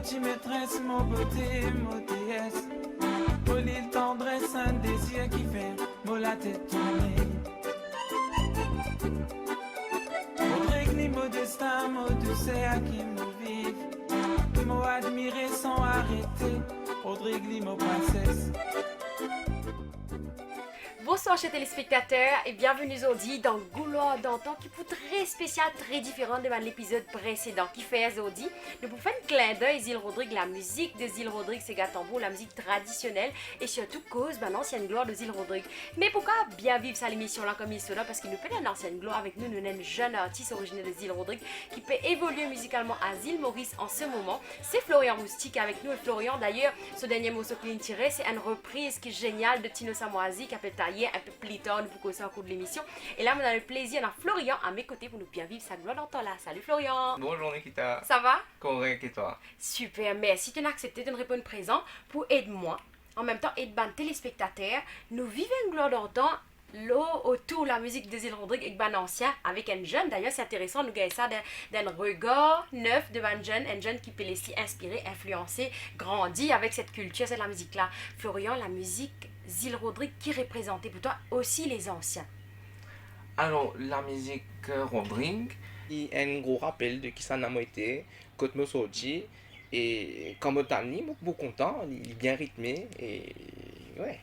gentille maîtresse, mon beauté, mon déesse. Mon l'île tendresse, un désir qui fait mon la tête tourner. Mon règle, mon destin, mon douceur à qui nous vivent. Mon admiré sans arrêter, Rodrigue, mon princesse. Bonsoir chers téléspectateurs et bienvenue aujourd'hui dans Gouloir d'antan qui est très spécial, très différent de l'épisode précédent qui fait aujourd'hui. Nous vous faisons un clin d'œil Zil Rodrigue, la musique de Zil Rodrigue, c'est Gatambo, la musique traditionnelle et surtout cause l'ancienne gloire de Zil Rodrigue. Mais pourquoi bien vivre ça l'émission là comme il se là? Parce qu'il nous fait une ancienne gloire avec nous, nous avons un jeune artiste originaire de Zil Rodrigue qui peut évoluer musicalement à Zil Maurice en ce moment. C'est Florian Moustique avec nous et Florian d'ailleurs, ce dernier morceau qu'il tiré, c'est une reprise qui est géniale de Tino Samoasi qui appelle Taillé un peu plus tard pour causer au cours de l'émission. Et là, on a le plaisir d'avoir Florian à mes côtés pour nous bien vivre sa gloire d'antan là. Salut Florian. Bonjour Nikita. Ça va? Correct et toi? Super, merci de accepter de nous répondre présent pour aider moi. En même temps, aider ban téléspectateurs. Nous vivons une gloire d'antan là autour de la musique de Zil Rodrigue avec ban ancien, avec un jeune. D'ailleurs, c'est intéressant, nous gagnons ça d'un regard neuf de ban jeune, un jeune qui peut laisser inspirer, influencer, grandir avec cette culture, c'est la musique-là. Florian, la musique Zil Rodrigue, qui représentait pour toi aussi les anciens? Alors, la musique Rodrigue, il y a un gros rappel de qui ça n'a pas été, quand je sorti, et comme on je suis beaucoup content, il est bien rythmé, et ouais.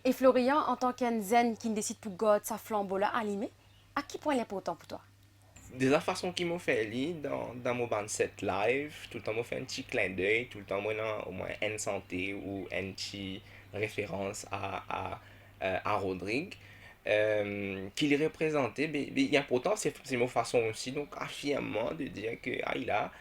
Et Florian, en tant qu'un zen qui décide pour God sa flambeau-là allumée, à qui point il est important pour toi? De la façon qu'ils m'ont fait dans mon band set live, tout le temps m'ont fait un petit clin d'œil, tout le temps moi au moins une santé ou une petite référence à Rodrigue. Qu'il représentait, mais il est important, c'est mon façon aussi, donc affirmement de dire que il a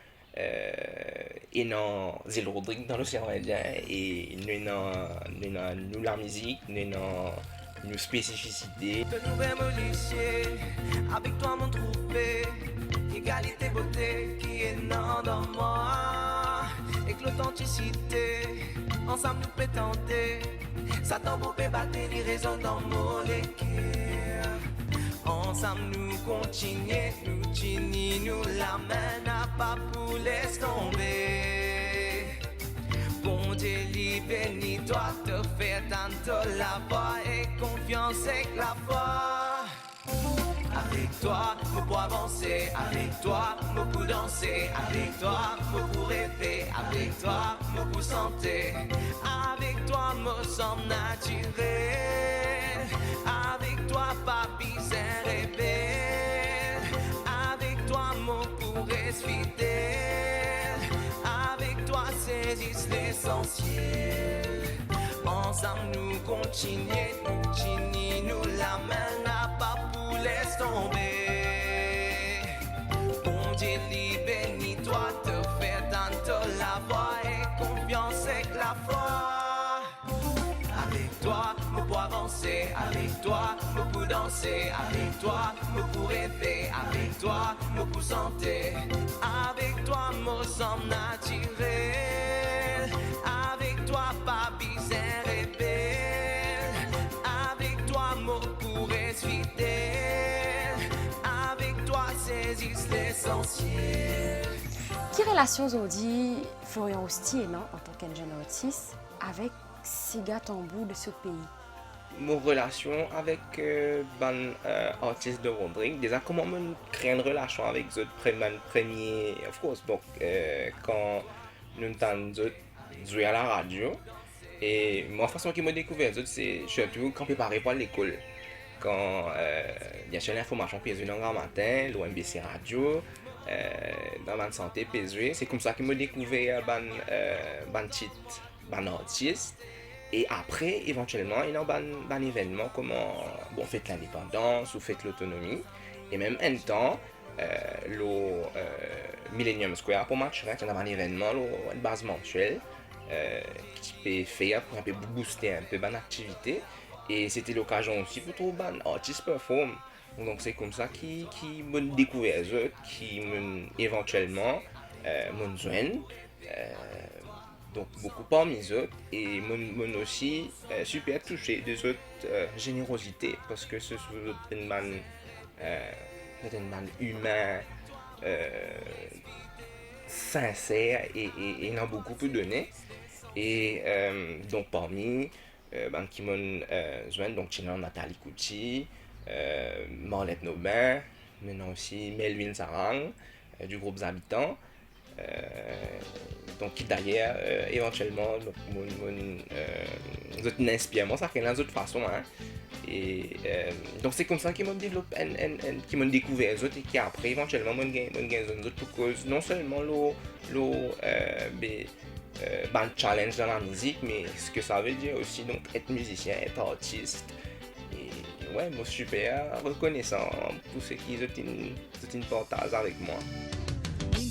et non Zil Rodrigue dans l'océan Indien et nous la musique, nous spécificité. De nouvelles moliciers, avec toi mon troupé, égalité beauté qui est dans moi, et que l'authenticité, ensemble nous peut tenter, Satan vous peut battre les raisons dans mon équerre. Ensemble nous continuer, nous tenir, nous la main n'a pas pour laisser tomber. Bon Dieu, bénis toi, te faire tantôt la voix et confiance avec la foi. Avec toi, je peux avancer, avec toi, je peux danser, avec toi, je peux rêver, avec toi, je peux santé, avec toi, me semble naturel, avec toi, papi, c'est rêver, avec toi, mon pourrait se fidèle, avec toi, saisisse l'essentiel. Ensemble nous continuer, nous la main n'a pas pour laisser tomber. Bon Dieu, bénis toi, te faire tantôt la voix et confiance avec la foi. Avec toi, je peux avancer, avec toi, je peux danser, avec toi, je peux rêver, avec toi, je peux santé, avec toi, me semble naturel, avec toi, papi, c'est rebelle, avec toi, me pourrait se fidèle, avec toi, saisisse l'essentiel. Quelle relation aujourd'hui Florian Hostie, non, en tant qu'un jeune artiste, avec ces gars tambours de ce pays? Mon relation avec artiste de Rodrigue, déjà comment on crée une relation avec eux premier, of course, donc quand nous entendons jouer à la radio, et moi la façon qu'ils m'ont découvert eux, c'est surtout quand préparé pour l'école, quand bien sûr l'information PSV dans le grand matin, l'OMBC radio, dans la santé PSV, c'est comme ça qu'ils m'ont découvert titre, artiste. Et après, éventuellement, il y a un événement comme fête l'indépendance ou fête l'autonomie. Et même un temps, le Millennium Square pour match, il y a un événement, une base mensuelle, qui peut faire pour un peu booster un peu l'activité. Et c'était l'occasion aussi pour trouver un artiste perform. Donc c'est comme ça qui m'ont découvert, qui m'ont éventuellement m'ont joint. Donc beaucoup parmi les autres et mon aussi super touché des autres générosités parce que ce sont une man humain sincère et n'a beaucoup pour donner. Et donc parmi qui m'ont joint, donc China Nathalie Kouchi, Marlette Nobin, maintenant aussi Melvin Sarang du groupe Habitants. Donc qui d'ailleurs éventuellement m'inspire moi ça fait d'une autre façon hein. Et donc c'est comme ça qu'ils m'ont développé qu'ils m'ont découvert les autres et qui après éventuellement m'ont gagné les autres pour cause non seulement ban challenge dans la musique mais ce que ça veut dire aussi donc être musicien être artiste et ouais moi super reconnaissant pour ceux qui ont partagé avec moi.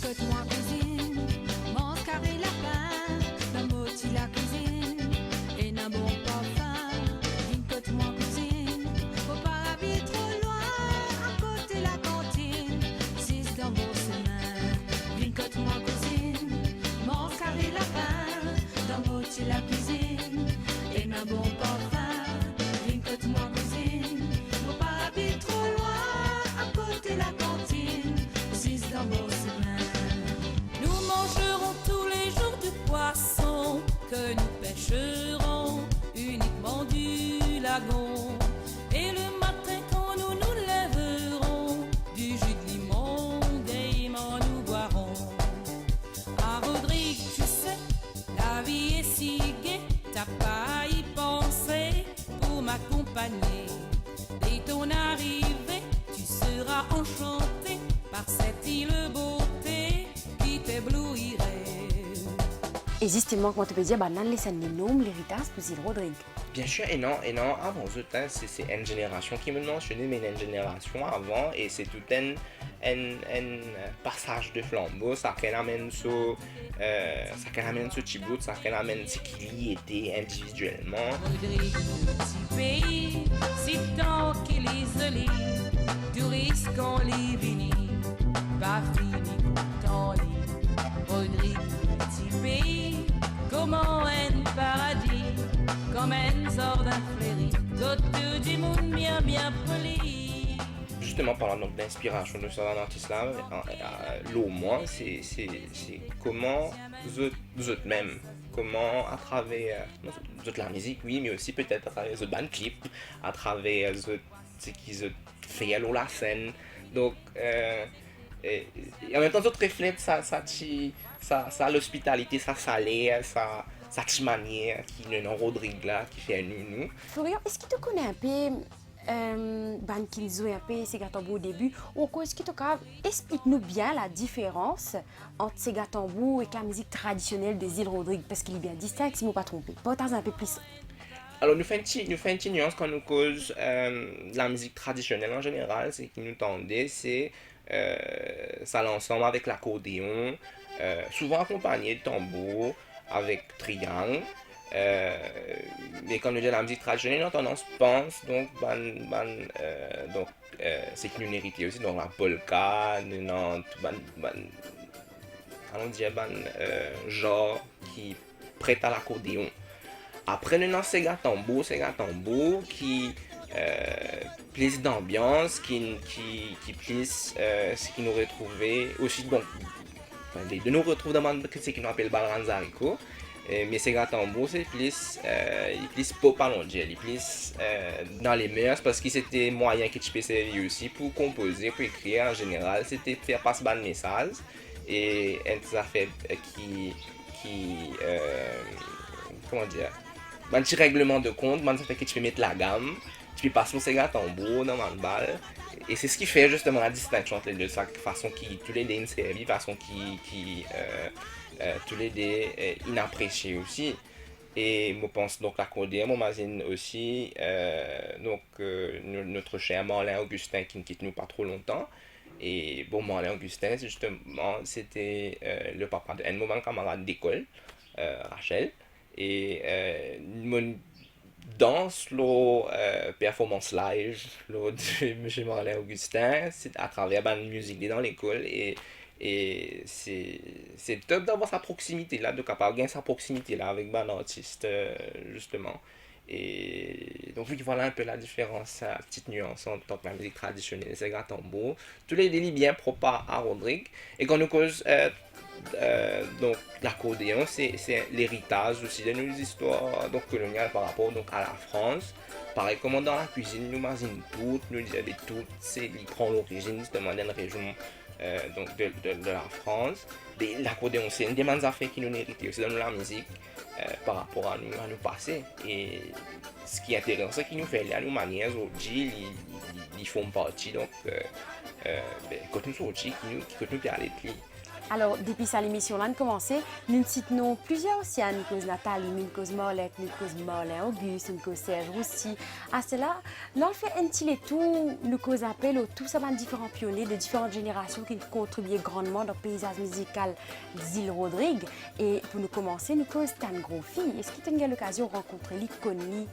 Moi cuisine, mange carré lapin, la moti la cuisine, et n'a bon parfum. Moi cuisine, faut pas habiter trop loin, à côté la cantine, 6 dans vos semaines. Moi cuisine, mange carré lapin, la moti la cuisine, et n'a bon parfum. Moi cuisine, faut pas habiter trop loin, à côté la cantine, 6 dans vos semaines. Nous mangerons tous les jours du poisson que nous pêcherons uniquement du lagon. Et le matin quand nous nous lèverons, du jus de limon gaiement nous boirons. Ah Rodrigue, tu sais, la vie est si gaie, t'as pas à y penser pour m'accompagner. Dès ton arrivée, tu seras enchanté par cette île beauté qui t'éblouirait. Et justement, comment tu peux dire, dans les scènes de nom, l'héritage pour Zil Rodrigue. Bien sûr, et non, avant tout, hein, c'est une génération qui me mentionne, mais une génération avant, et c'est tout un passage de flambeau, ça amène ce petit bout, ça amène ce qu'il y était individuellement. Rodrigue, petit pays, si tant qu'il est isolé, du risque on l'y vini, pas fini pourtant lit. Rodrigue, petit pays, comment un paradis, comme un sort d'un fléri, d'autres du monde bien poli. Justement, parlant donc d'inspiration de ce artiste-là, l'au moins, c'est comment vous êtes même, comment à travers la musique, oui, mais aussi peut-être à travers le band clip, à travers ce qu'ils ont fait à la scène. Donc, et en même temps, ça reflète ça l'hospitalité, ça salaire, ça petite manière qui est dans Rodrigue là, qui fait nous. Florian, est-ce que tu connais un peu ban qu'ils jouent un peu ces gâteaux au début ou est-ce que tu explique-nous bien la différence entre ces gâteaux et la musique traditionnelle de Zil Rodrigue parce qu'il est bien distinct si je ne me pas trompé. Partage un peu plus. Alors nous faisons une petite nuance quand nous cause la musique traditionnelle en général, c'est qui nous tendait, c'est ça l'ensemble avec l'accordéon, souvent accompagné de tambour, avec triangle. Mais quand on dit la musique traditionnelle, on a tendance pense donc c'est une hérité aussi donc la polka, on dirait genre qui prête à l'accordéon. Après nous avons ces gars tambour qui plus d'ambiance qui plus ce qui nous retrouvait aussi donc les deux nous retrouvent dans ce qui nous appelle Balranzarico. Mais ces gars tambour c'est plus pop à l'ondier, plus dans les mœurs parce que c'était moyen que tu peux servir aussi pour composer, pour écrire en général, c'était faire passer un message et ça fait qui comment dire, un petit règlement de compte, ça fait que tu peux mettre la gamme, tu peux passer ces gars tambour dans ma balle. Et c'est ce qui fait justement la distinction entre les deux, sa façon qui tous les deux servi, façon qui tous les deux inappréciés aussi. Et je pense donc l'accordéon, mon magazine aussi, notre cher Marlin Augustin qui ne quitte nous pas trop longtemps. Et bon, Marlin Augustin, justement, c'était le papa de mon camarade d'école, Rachel. Et mon danse, la performance live de M. Marlin Augustin, c'est à travers la musique dans l'école. Et c'est top d'avoir sa proximité là, de capable gagner sa proximité là avec un artiste justement. Et donc oui, voilà un peu la différence, la petite nuance entre la musique traditionnelle et les tambour. Tous les délits bien propres à Rodrigue. Et quand nous cause Donc l'accordéon, c'est l'héritage aussi de nos histoires donc, coloniales par rapport donc, à la France. Pareil, comme dans la cuisine, nous mangeons toutes, nous disons toutes, il prend l'origine justement d'une région donc de la France. Mais l'accordéon, c'est une des affaires qui nous héritent aussi dans la musique par rapport à nous passer. Et ce qui est intéressant, c'est qu'il nous fait là, nos manières aujourd'hui, ils font partie donc quand nous sommes aujourd'hui, qui nous parlent de lui. Alors, depuis ça, l'émission là a commencé, nous citons plusieurs aussi, une cause Nathalie, une cause Morlette, une cause Morlin Auguste, une cause Serge Roussy. À cela, là, on fait un petit tout, nous cause appel aux tout ça, différents pionniers de différentes générations qui contribuent grandement dans le paysage musical d'Île Rodrigue. Et pour nous commencer, nous cause Stan Grofi. Est-ce que tu as eu l'occasion de rencontrer l'icône?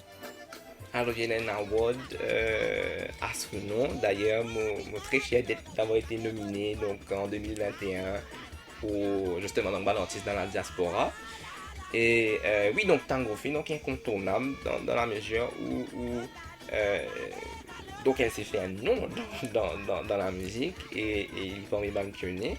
Alors, il y a un award à son nom. D'ailleurs, je suis très fier d'avoir été nominé donc, en 2021 pour justement donc, l'artiste dans la diaspora. Et oui, donc Tangrofi, donc incontournable dans la mesure où donc elle s'est fait un nom dans la musique et il est parmi les pionniers.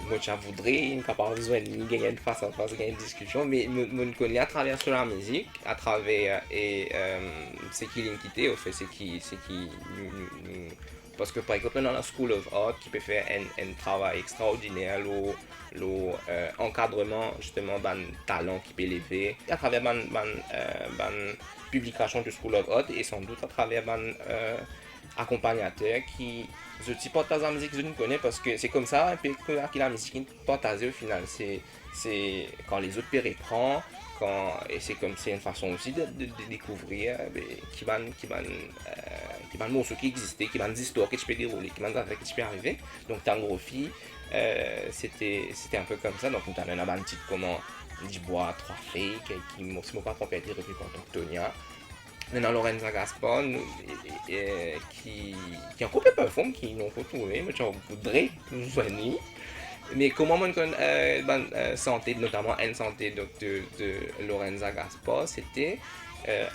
Moi, je voudrais, il n'y a pas besoin de gagner une face à face, gagner une discussion, mais je connais à travers sur la musique, à travers ce qui l'a quitté, au fait, parce que par exemple dans la School of Art, qui peut faire un travail extraordinaire, l'encadrement justement d'un talent qui peut l'élever, à travers une publication de School of Art et sans doute à travers un accompagnateur qui je dis partage la musique que je ne connais parce que c'est comme ça un peu que la musique partagée au final c'est quand les autres peuvent reprendre et c'est comme c'est une façon aussi de découvrir qui va morceau qui existait qui va des histoires que tu peux dérouler qui va des affaires que tu peux arriver donc Tangrofi c'était un peu comme ça donc on a un titre comment Dubois trois filles qui m'ont pas trompé été repris par Tonia. Maintenant, Lorenza Gaspar, qui est un couple performe, qui n'ont pas trouvé, mais je voudrais nous soigner. Mais comment on connaît santé, notamment une santé de Lorenza Gaspar, c'était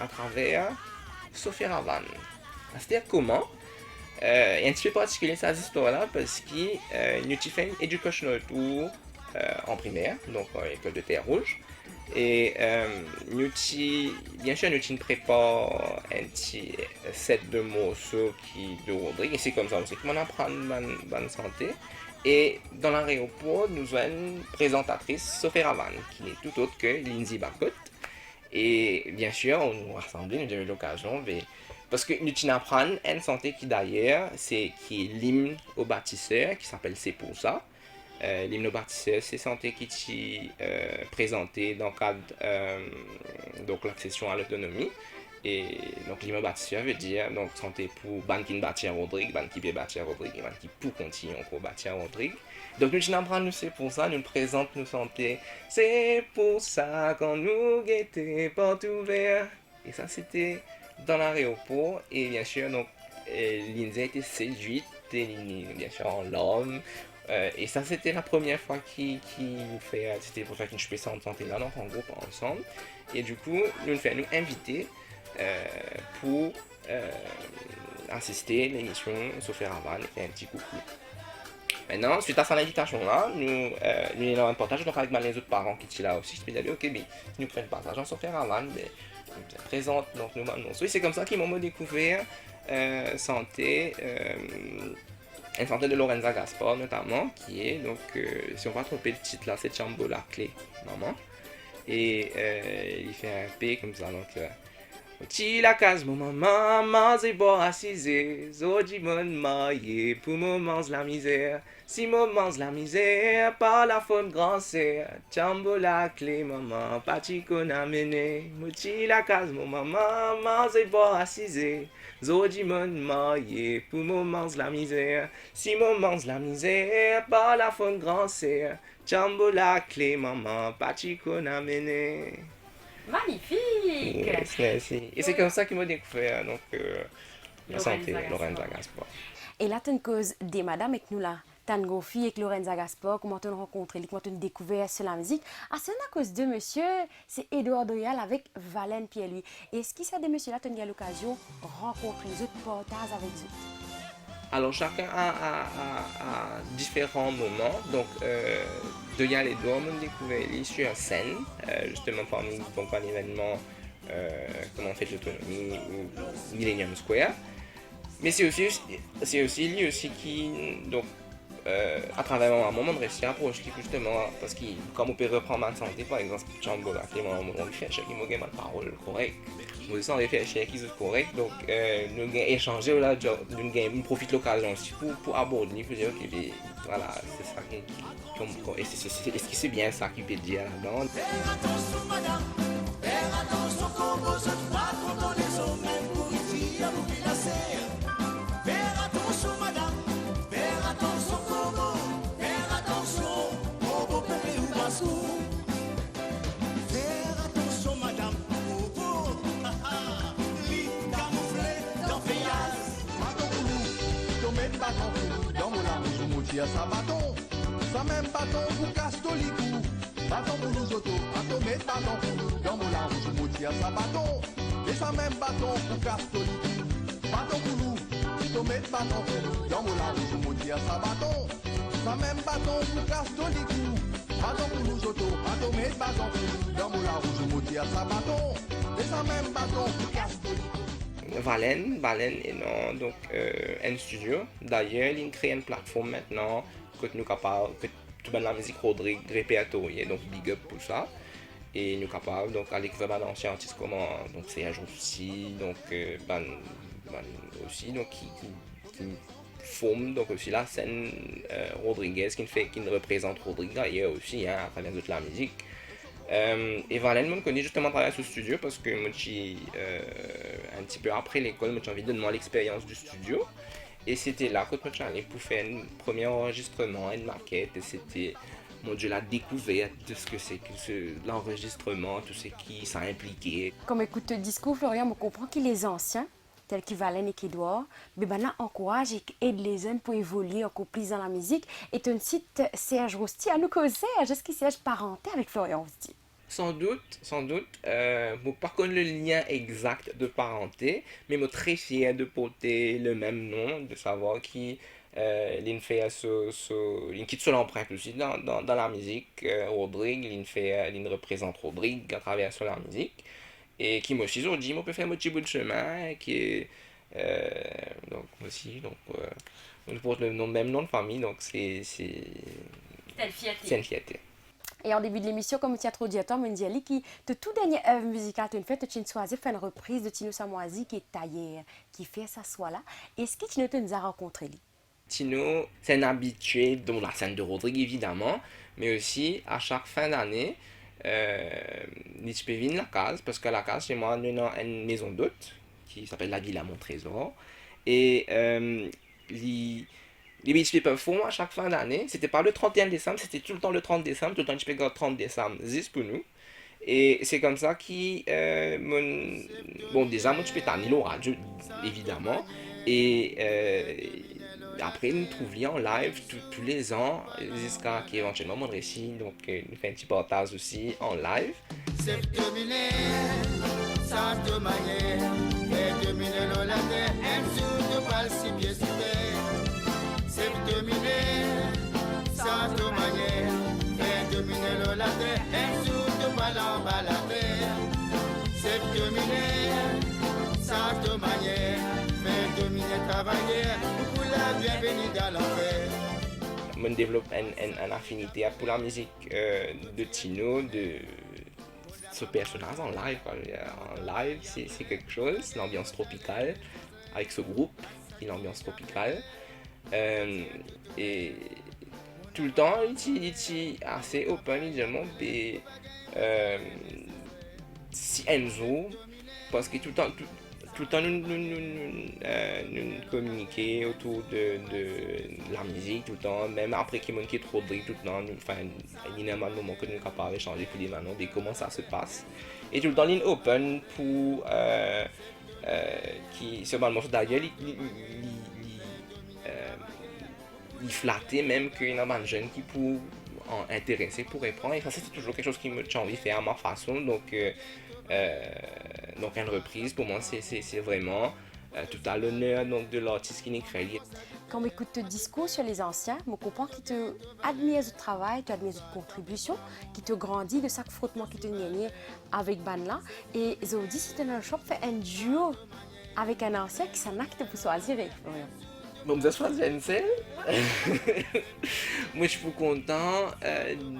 à travers Sophie Ravan. C'est-à-dire comment un petit peu particulier cette histoire-là, parce qu'il nous a fait une educational tour en primaire, donc à l'école de Terre Rouge. Et bien sûr, nous prépare un petit set de morceaux de Rodrigue, et c'est comme ça aussi qu'on apprend bonne santé. Et dans l'aéroport, nous avons une présentatrice, Sophie Ravan, qui n'est tout autre que Lindsay Bacot. Et bien sûr, on nous rassemblait, nous avons eu l'occasion, parce que nous apprenons une santé qui d'ailleurs, qui est l'hymne au bâtisseur, qui s'appelle C'est pour ça. L'hymne au bâtisseur, c'est santé qui est présenté dans le cadre donc l'accession à l'autonomie. Et donc l'hymne au bâtisseur veut dire donc santé pour ban qui bâtir Rodrigue, ban qui peut bâtir Rodrigue, et ban qui pour continuer encore bâtir Rodrigue. Donc nous apprendre c'est pour ça, nous présente nos santé. C'est pour ça qu'on nous guettait porte ouverte. Et ça c'était dans l'aéroport et bien sûr donc Lindsay a été séduite, bien sûr en l'homme. Et ça c'était la première fois qu'il fait, c'était pour ça qu'il se faisait en santé là donc en groupe ensemble. Et du coup nous inviter pour assister à l'émission Sophie Ravan et un petit coucou. Maintenant, suite à cette invitation-là, nous avons un partage donc avec les autres parents qui sont là aussi. Je me suis dit, ok, mais nous prenons le partage en Sophie Ravan, mais nous présente donc nous maintenant. Oui, c'est comme ça qu'ils m'ont découvert santé. Une santé de Lorenza Gaspar notamment, qui est donc, si on va tromper le titre là, c'est Chambo la clé, maman. Et il fait un P comme ça, donc. Ti la case, mon maman, c'est bon à 6 heures. Zodi mon maillé, pour moment la misère. Si moment la misère, par la faute grand sœur. Chambo la clé, maman, pati qu'on a mené. Ti la case, mon maman, c'est bon à 6 heures. Zodi mon maillé, pour moment la misère. Si moment la misère, par la faute grand sœur. Chambo la clé, maman, pati qu'on a mené. Magnifique! Yes, merci. Et c'est comme ça qu'ils m'ont découvert. Donc, La santé, Lorenza Gaspar. Et là, tu as une cause des madames avec nous là. Tu as une fille avec Lorenza Gaspar, comment tu as rencontré, comment tu as découvert sur la musique. Ah, c'est à cause de monsieur, c'est Edouard Doyal avec Valène Pierre-Louis. Et est-ce qu'il y a des messieurs là, tu as eu l'occasion de rencontrer les autres, partager avec eux? Alors chacun a différents moments. Donc Doyal et Edouard m'ont découvert sur scène, justement parmi donc, un événement comme on fait l'autonomie ou Millennium Square. Mais c'est aussi lui aussi qui donc à travers un moment de réussir à approcher justement parce que comme on peut reprendre ma santé par exemple Django là qui m'a fait qui m'a donné ma parole correcte vous sans réfléchir qui est correct donc nous avons échangé là nous profite l'occasion aussi pour aborder pour dire ok voilà c'est ça qui est-ce que c'est bien ça qui peut dire là-dedans. Faire attention madame, faire attention comme vous êtes pas contre les hommes même pour ici à vous pilasser. Faire attention madame, faire attention comme vous, faire attention au beau pépé ou bassou. Faire attention madame, au beau, lit camouflé dans feuillage. Bâton pour nous, tomber de bâton pour nous, dans mon larme, je m'outis à sa bâton. Ça même bâton pour castolicou. Bâton pour nous autos, à tomber de bâton pour nous, dans mon larme, je m'outis à sa bâton. Et ça même bâton pour castolicou. Bâton pour nous, tomber de bâton pour nous, dans mon larme, je m'outis à sa bâton. Ça même bâton pour castolicou. Bâton pour nous autos, à tomber de bâton pour nous, dans mon larme, je m'outis à sa bâton. Et ça même bâton pour castolicou. Valène est dans donc un studio. D'ailleurs, il crée une plateforme maintenant que nous capables que tout la musique Rodrigue répertoriée donc big up pour ça et nous capables donc aller faire un ancien artiste comme donc c'est un jour aussi donc aussi donc qui forme donc aussi la scène Rodriguez qui représente Rodrigue d'ailleurs aussi à travers toute la musique. Et Valène me connaît justement à travers ce studio parce que moi un petit peu après l'école j'ai envie de demander l'expérience du studio et c'était là que je allais pour faire un premier enregistrement, une maquette et c'était mon Dieu la découverte de ce que c'est que l'enregistrement, tout ce qui ça impliquait. Comme écoute le discours, Florian, on comprend qu'il est ancien, tel que Valène et qu'Edouard, mais maintenant encourage et aide les jeunes pour évoluer encore plus dans la musique. Et tu cites Serge Rosti, à nous que Serge, est-ce qu'il Serge parenté avec Florian Rosti? Sans doute, bon, par contre le lien exact de parenté, mais moi très fier de porter le même nom, de savoir qui l'in fait il quitte l'empreinte aussi dans la musique, Rodrigue, l'in représente Rodrigue à travers la musique, et qui moi aussi aujourd'hui, moi peut faire un petit bout de chemin, qui est donc aussi, donc on porte le même nom de famille, donc c'est une fierté. Et en début de l'émission, comme tu as trop dit à toi, Mondiali, qui, de tout dernier œuvre musicale tu as fait, tu as choisi faire une reprise de Tino Samoisi qui est taillée, qui fait ça soit là. Est-ce que Tino nous a rencontré lui? Tino, c'est un habitué dans la scène de Rodrigue évidemment, mais aussi à chaque fin d'année, il peut venir à la case, parce qu'à la case, chez moi, nous avons une maison d'hôtes qui s'appelle la Villa Mon Trésor. Et les Beach People font à chaque fin d'année, c'était pas le 31 décembre, c'était tout le temps le 30 décembre, tout le temps je peux 30 décembre, c'est pour nous. Et c'est comme ça bon déjà moi je peux t'amener au radio évidemment, et après nous trouvons en live tous les ans, jusqu'à qu'éventuellement mon récit, donc nous fait un petit partage aussi en live. C'est terminé, ça te manière, et terminé l'Hollandais, un jour de balle si bien c'est terminé, ça te manière, et terminé l'Hollandais, un jour de balle en balade. C'est terminé, ça te manière, et terminé travailler, pour la bienvenue dans l'enfer. On développe une affinité pour la musique de Tino, de ce personnage en live. En live, c'est quelque chose, l'ambiance tropicale, avec ce groupe, une ambiance tropicale. Et tout le temps, il est assez open, évidemment, et si Enzo, parce que tout le temps nous communiquer autour de la musique, tout le temps, même après qu'il manque trop de tout le temps, il y a un moment que nous sommes capables d'échanger pour les maintenant de comment ça se passe. Et tout le temps, il est open pour qui c'est un morceau d'ailleurs il flattait même qu'il y a un jeune qui pour en intéresser pourrait prendre et ça c'est toujours quelque chose qui me j'ai envie de faire à ma façon donc une reprise pour moi c'est vraiment tout à l'honneur donc de l'artiste qui l'écrit. Quand on écoute ton discours sur les anciens, je comprends qu'ils te admirent ce travail, tu admires cette contribution, qui te grandit de chaque frottement qui te gagné avec Banla. Et Zodi, si tu as un choix, fais un duo avec un ancien qui s'en a qui te peut choisir. Bon, ça soit Jensen. Moi, je suis content.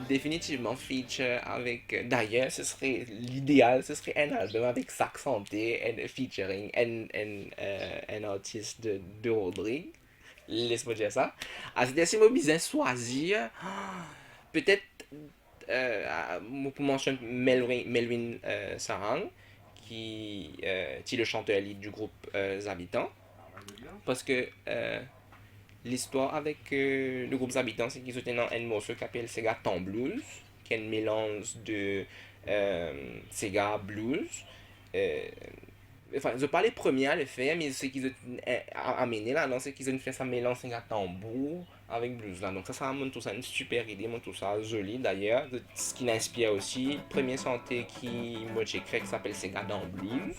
Définitivement, feature avec. D'ailleurs, ce serait l'idéal, ce serait un album avec Sac Santé, un featuring, un artiste de Rodrigue. Laisse-moi dire ça. C'est-à-dire, si je bien choisir, peut-être pour mentionner Melvin Sarang, qui est le chanteur lead du groupe Habitants. Parce que l'histoire avec le groupe Habitants, c'est qu'ils étaient dans un morceau qui s'appelle Sega Tom Blues, qui est un mélange de Sega Blues. Enfin, je ne pas les premiers à le faire, mais ce qu'ils ont amené là, c'est qu'ils ont fait ça mélange Sega tambour avec blues là. Donc ça montre tout ça une super idée, montre tout ça joli d'ailleurs. Ce qui m'inspire aussi, premier santé qui m'a écrit qui s'appelle Sega dans Blues.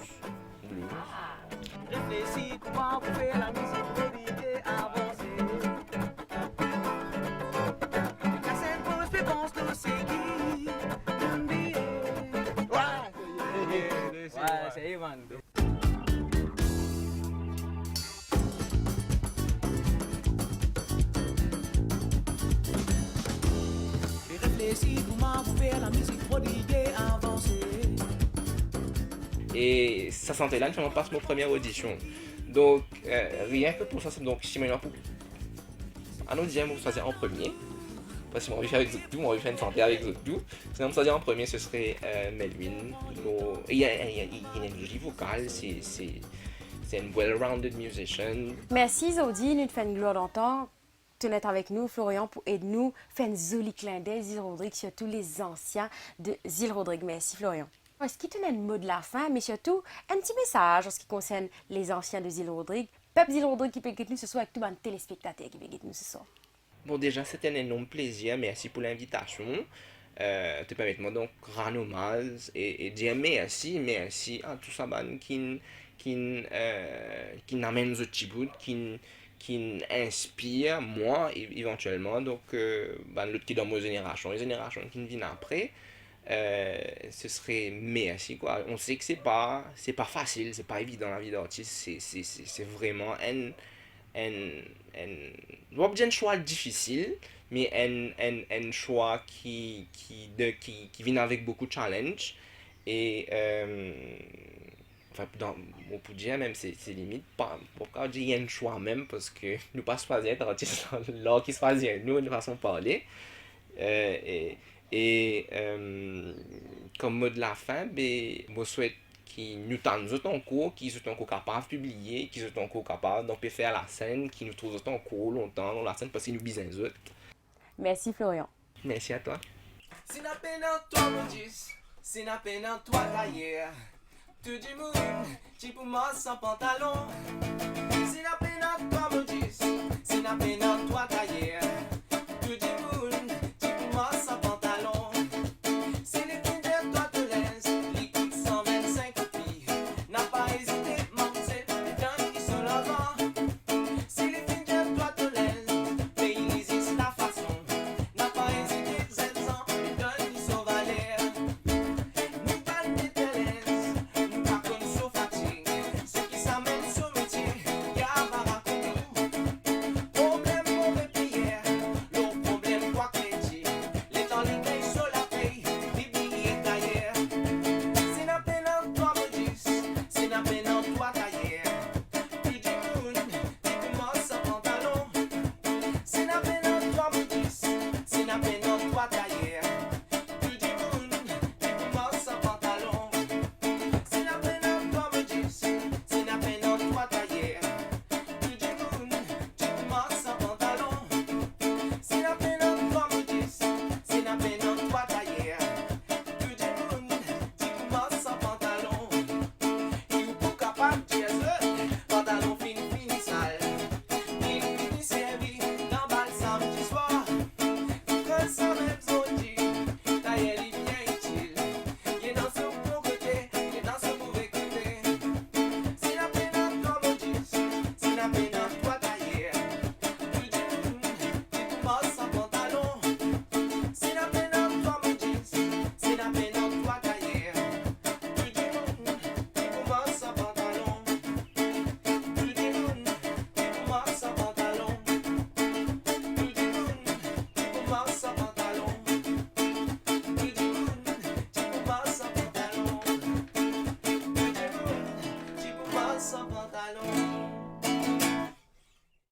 Réfléchis comment vous faire la musique prodigée avancer. La scène pose réponse de c'est qui ouais, c'est Ivan. Réfléchis comment vous faire la musique prodigée avancer. Et ça sentait là, je passe mon première audition. Donc, rien que pour ça, c'est donc si maintenant pour. À nous dire, on choisir en premier. Parce que si on envie de faire avec Zoukdou, on va faire une santé avec Zoukdou. Sinon, on choisir en premier, ce serait Melvin. Il y a une jolie vocale, c'est une well-rounded musician. Merci Zodi, nous te fait une gloire d'entendre. Tu es avec nous, Florian, pour aider nous faire un joli clin d'œil, Zil Rodrigue, sur tous les anciens de Zil Rodrigue. Merci Florian. Est-ce qu'il te donne un mot de la fin, mais surtout un petit message en ce qui concerne les anciens de Zil Rodrigue? Peuple Zil Rodrigue qui peut écouter nous ce soir avec tous les téléspectateurs qui peut écouter nous ce soir. Bon, déjà, c'était un énorme plaisir. Merci pour l'invitation. Te permettez-moi donc rendre hommage et dire merci à tout ça qui n'amène ce petit bout, qui inspire moi éventuellement. Donc, l'autre qui est dans ma génération, les générations qui viennent après. Ce serait merci quoi. On sait que c'est pas facile, c'est pas évident la vie d'artiste, c'est vraiment un choix difficile, mais un choix qui vient avec beaucoup de challenge et enfin on peut dire même c'est limite pas pourquoi dire un choix même parce que nous pas choisir être artiste là qui choisit nous de façon de parler et comme mot de la fin, je souhaite qu'ils nous tendent en cours, qu'ils soient encore capables de publier, qu'ils soient encore capables d'en faire la scène, qu'ils nous trouvent encore longtemps dans la scène parce qu'ils nous bisent les autres. Merci Florian. Merci à toi. Si n'a peine en toi mon Dieu, si n'a peine en toi d'ailleurs, tout du monde, tu pour moi sans pantalon. Si n'a peine en toi mon Dieu, si n'a peine